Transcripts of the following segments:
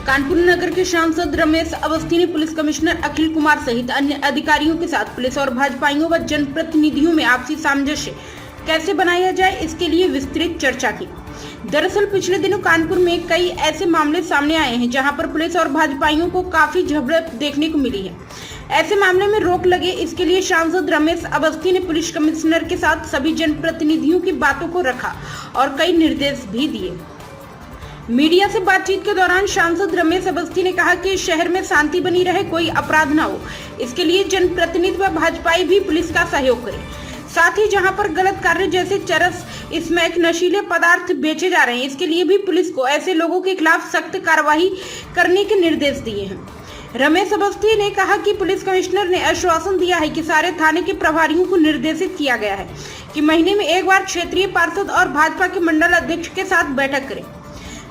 कानपुर नगर के सांसद रमेश अवस्थी ने पुलिस कमिश्नर अखिल कुमार सहित अन्य अधिकारियों के साथ पुलिस और भाजपाइयों व जनप्रतिनिधियों में आपसी सामंजस्य कैसे बनाया जाए, इसके लिए विस्तृत चर्चा की। दरअसल पिछले दिनों कानपुर में कई ऐसे मामले सामने आए हैं जहां पर पुलिस और भाजपाइयों को काफी झड़प देखने को मिली है। ऐसे मामले में रोक लगे, इसके लिए सांसद रमेश अवस्थी ने पुलिस कमिश्नर के साथ सभी जनप्रतिनिधियों की बातों को रखा और कई निर्देश भी दिए। मीडिया से बातचीत के दौरान सांसद रमेश अवस्थी ने कहा कि शहर में शांति बनी रहे, कोई अपराध न हो, इसके लिए जनप्रतिनिधि व भाजपाई भी पुलिस का सहयोग करें। साथ ही जहां पर गलत कार्य जैसे चरस, स्मैक, नशीले पदार्थ बेचे जा रहे हैं, इसके लिए भी पुलिस को ऐसे लोगों के खिलाफ सख्त कार्रवाई करने के निर्देश दिए हैं। रमेश अवस्थी ने कहा कि पुलिस कमिश्नर ने आश्वासन दिया है कि सारे थाने के प्रभारियों को निर्देशित किया गया है कि महीने में एक बार क्षेत्रीय पार्षद और भाजपा के मंडल अध्यक्ष के साथ बैठक करें।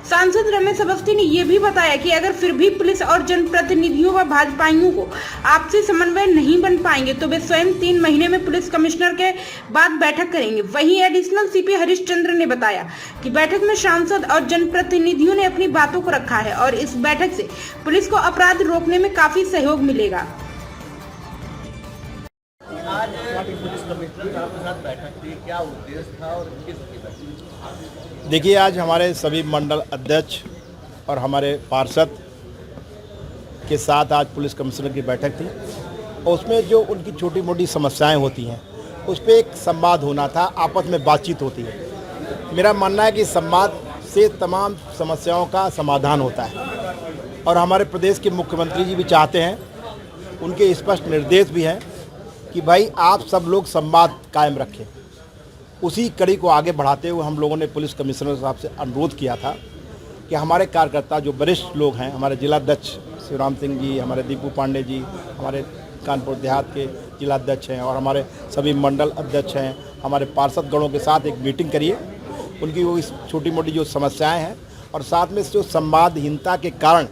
सांसद रमेश अवस्थी ने यह भी बताया कि अगर फिर भी पुलिस और जनप्रतिनिधियों व भाजपाइयों को आपसी समन्वय नहीं बन पाएंगे तो वे स्वयं 3 महीने में पुलिस कमिश्नर के बाद बैठक करेंगे। वहीं एडिशनल सीपी हरिश्चंद्र ने बताया कि बैठक में सांसद और जनप्रतिनिधियों ने अपनी बातों को रखा है और इस बैठक से पुलिस को अपराध रोकने में काफी सहयोग मिलेगा। आज पुलिस कमिश्नर आपके साथ बैठक थी, क्या उद्देश्य था और किस की बैठक? देखिए, आज हमारे सभी मंडल अध्यक्ष और हमारे पार्षद के साथ आज पुलिस कमिश्नर की बैठक थी और उसमें जो उनकी छोटी मोटी समस्याएं होती हैं उस पर एक संवाद होना था, आपस में बातचीत होती है। मेरा मानना है कि संवाद से तमाम समस्याओं का समाधान होता है और हमारे प्रदेश के मुख्यमंत्री जी भी चाहते हैं, उनके स्पष्ट निर्देश भी हैं कि भाई आप सब लोग संवाद कायम रखें। उसी कड़ी को आगे बढ़ाते हुए हम लोगों ने पुलिस कमिश्नर साहब से अनुरोध किया था कि हमारे कार्यकर्ता जो वरिष्ठ लोग हैं, हमारे जिलाध्यक्ष शिवराम सिंह जी, हमारे दीपू पांडे जी, हमारे कानपुर देहात के जिलाध्यक्ष हैं और हमारे सभी मंडल अध्यक्ष हैं, हमारे पार्षदगणों के साथ एक मीटिंग करिए। उनकी वो इस छोटी मोटी जो समस्याएँ हैं और साथ में जो संवादहीनता के कारण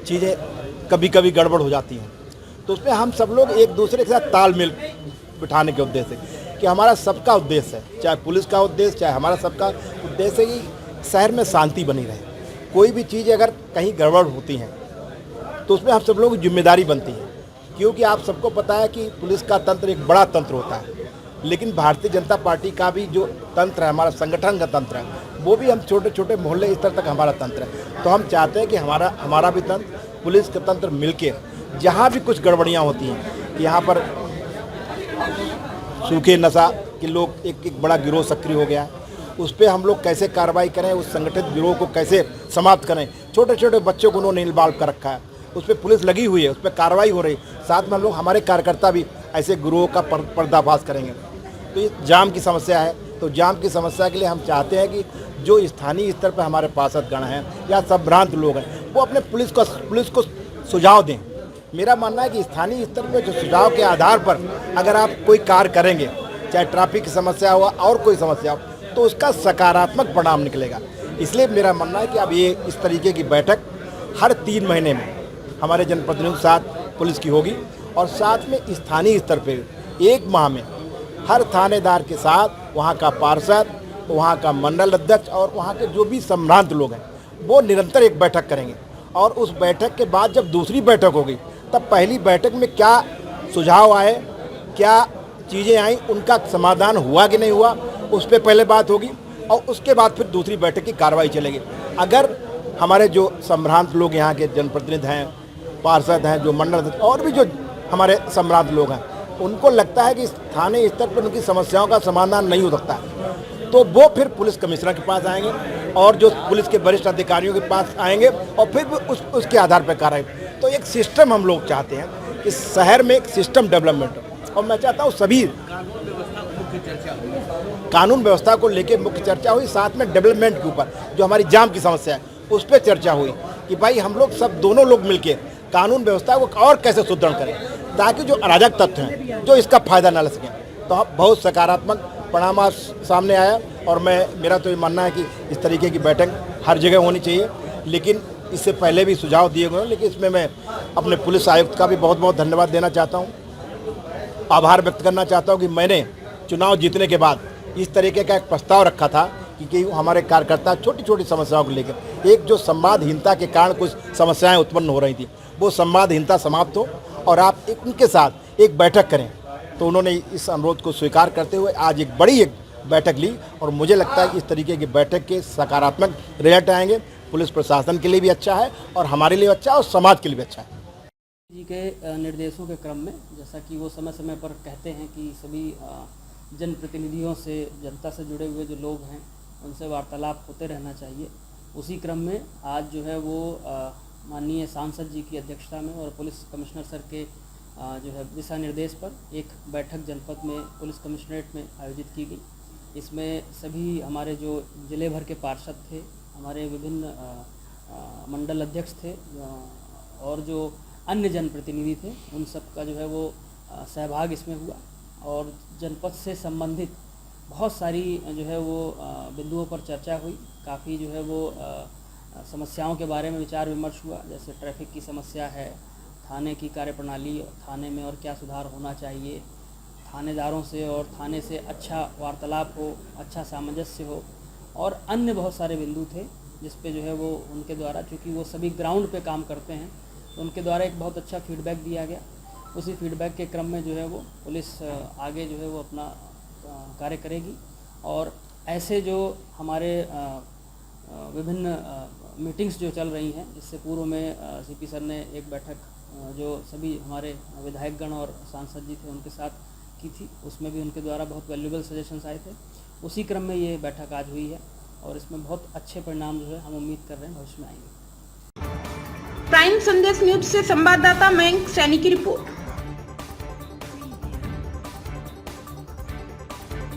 चीज़ें कभी कभी गड़बड़ हो जाती हैं, तो उसमें हम सब लोग एक दूसरे के साथ तालमेल बिठाने के उद्देश्य से कि हमारा सबका उद्देश्य है, चाहे पुलिस का उद्देश्य, चाहे हमारा सबका उद्देश्य है कि शहर में शांति बनी रहे। कोई भी चीज़ अगर कहीं गड़बड़ होती है तो उसमें हम सब लोगों की जिम्मेदारी बनती है, क्योंकि आप सबको पता है कि पुलिस का तंत्र एक बड़ा तंत्र होता है, लेकिन भारतीय जनता पार्टी का भी जो तंत्र है, हमारा संगठन का तंत्र है, वो भी हम छोटे छोटे मोहल्ले स्तर तक हमारा तंत्र है। तो हम चाहते हैं कि हमारा भी तंत्र, पुलिस का तंत्र मिलके जहाँ भी कुछ गड़बड़ियाँ होती हैं, यहाँ पर सूखे नशा के लोग एक बड़ा गिरोह सक्रिय हो गया है, उस पर हम लोग कैसे कार्रवाई करें, उस संगठित गिरोह को कैसे समाप्त करें। छोटे छोटे बच्चों को उन्होंने इन्वॉल्व कर रखा है, उस पर पुलिस लगी हुई है, उस पर कार्रवाई हो रही। साथ में हम लोग, हमारे कार्यकर्ता भी ऐसे गिरोह का पर्दाफाश करेंगे। तो ये जाम की समस्या है, तो जाम की समस्या के लिए हम चाहते हैं कि जो स्थानीय स्तर पर हमारे पार्षदगण हैं या संभ्रांत लोग हैं, वो अपने पुलिस को सुझाव दें। मेरा मानना है कि स्थानीय स्तर पर जो सुझाव के आधार पर अगर आप कोई कार्य करेंगे, चाहे ट्रैफिक की समस्या हो और कोई समस्या हो, तो उसका सकारात्मक परिणाम निकलेगा। इसलिए मेरा मानना है कि अब ये इस तरीके की बैठक हर 3 महीने में हमारे जनप्रतिनिधियों के साथ पुलिस की होगी और साथ में स्थानीय स्तर पर 1 माह में हर थानेदार के साथ वहाँ का पार्षद, वहाँ का मंडल अध्यक्ष और वहाँ के जो भी संभ्रांत लोग हैं, वो निरंतर एक बैठक करेंगे। और उस बैठक के बाद जब दूसरी बैठक होगी, तब पहली बैठक में क्या सुझाव आए, क्या चीज़ें आई, उनका समाधान हुआ कि नहीं हुआ, उस पर पहले बात होगी और उसके बाद फिर दूसरी बैठक की कार्रवाई चलेगी। अगर हमारे जो संभ्रांत लोग यहाँ के जनप्रतिनिधि हैं, पार्षद हैं, जो मंडल और भी जो हमारे संभ्रांत लोग हैं, उनको लगता है कि स्थानीय स्तर पर उनकी समस्याओं का समाधान नहीं हो सकता है, तो वो फिर पुलिस कमिश्नर के पास आएंगे और जो पुलिस के वरिष्ठ अधिकारियों के पास आएंगे और फिर उसके आधार पर कार्रवाई। तो एक सिस्टम हम लोग चाहते हैं कि शहर में एक सिस्टम डेवलपमेंट हो, और मैं चाहता हूँ सभी कानून व्यवस्था को लेकर मुख्य चर्चा हुई, साथ में डेवलपमेंट के ऊपर जो हमारी जाम की समस्या है उस पर चर्चा हुई कि भाई हम लोग सब दोनों लोग मिलकर कानून व्यवस्था को और कैसे सुदृढ़ करें ताकि जो अराजक तत्व हैं जो इसका फायदा न ले सकें। तो बहुत सकारात्मक परिणाम सामने आया और मेरा तो ये मानना है कि इस तरीके की बैठक हर जगह होनी चाहिए। लेकिन इससे पहले भी सुझाव दिए गए हैं, लेकिन इसमें मैं अपने पुलिस आयुक्त का भी बहुत बहुत धन्यवाद देना चाहता हूँ, आभार व्यक्त करना चाहता हूँ कि मैंने चुनाव जीतने के बाद इस तरीके का एक प्रस्ताव रखा था कि हमारे कार्यकर्ता छोटी छोटी समस्याओं को लेकर, एक जो संवादहीनता के कारण कुछ समस्याएं उत्पन्न हो रही थी, वो संवादहीनता समाप्त हो और आप उनके साथ एक बैठक करें। तो उन्होंने इस अनुरोध को स्वीकार करते हुए आज एक बड़ी बैठक ली और मुझे लगता है कि इस तरीके की बैठक के सकारात्मक रिजल्ट आएंगे। पुलिस प्रशासन के लिए भी अच्छा है और हमारे लिए अच्छा है और समाज के लिए भी अच्छा है। जी के निर्देशों के क्रम में, जैसा कि वो समय समय पर कहते हैं कि सभी जनप्रतिनिधियों से, जनता से जुड़े हुए जो लोग हैं उनसे वार्तालाप होते रहना चाहिए, उसी क्रम में आज जो है वो माननीय सांसद जी की अध्यक्षता में और पुलिस कमिश्नर सर के जो है दिशा निर्देश पर एक बैठक जनपद में पुलिस कमिश्नरेट में आयोजित की गई। इसमें सभी हमारे जो जिले भर के पार्षद थे, हमारे विभिन्न मंडल अध्यक्ष थे और जो अन्य जनप्रतिनिधि थे, उन सब का जो है वो सहभाग इसमें हुआ और जनपद से संबंधित बहुत सारी जो है वो बिंदुओं पर चर्चा हुई। काफ़ी जो है वो समस्याओं के बारे में विचार विमर्श हुआ, जैसे ट्रैफिक की समस्या है, थाने की कार्यप्रणाली, थाने में और क्या सुधार होना चाहिए, थानेदारों से और थाने से अच्छा वार्तालाप हो, अच्छा सामंजस्य हो और अन्य बहुत सारे बिंदु थे जिस पे जो है वो उनके द्वारा, चूँकि वो सभी ग्राउंड पे काम करते हैं, तो उनके द्वारा एक बहुत अच्छा फीडबैक दिया गया। उसी फीडबैक के क्रम में जो है वो पुलिस आगे जो है वो अपना कार्य करेगी और ऐसे जो हमारे विभिन्न मीटिंग्स जो चल रही हैं, इससे पूर्व में सीपी सर ने एक बैठक जो सभी हमारे विधायकगण और सांसद जी थे उनके साथ की थी, उसमें भी उनके द्वारा बहुत वैल्यूएबल सजेशंस आए थे। उसी क्रम में ये बैठक आज हुई है और इसमें बहुत अच्छे परिणाम जो है हम उम्मीद कर रहे हैं भविष्य में आएंगे। प्राइम संदेश न्यूज से संवाददाता मयंक सैनी की रिपोर्ट।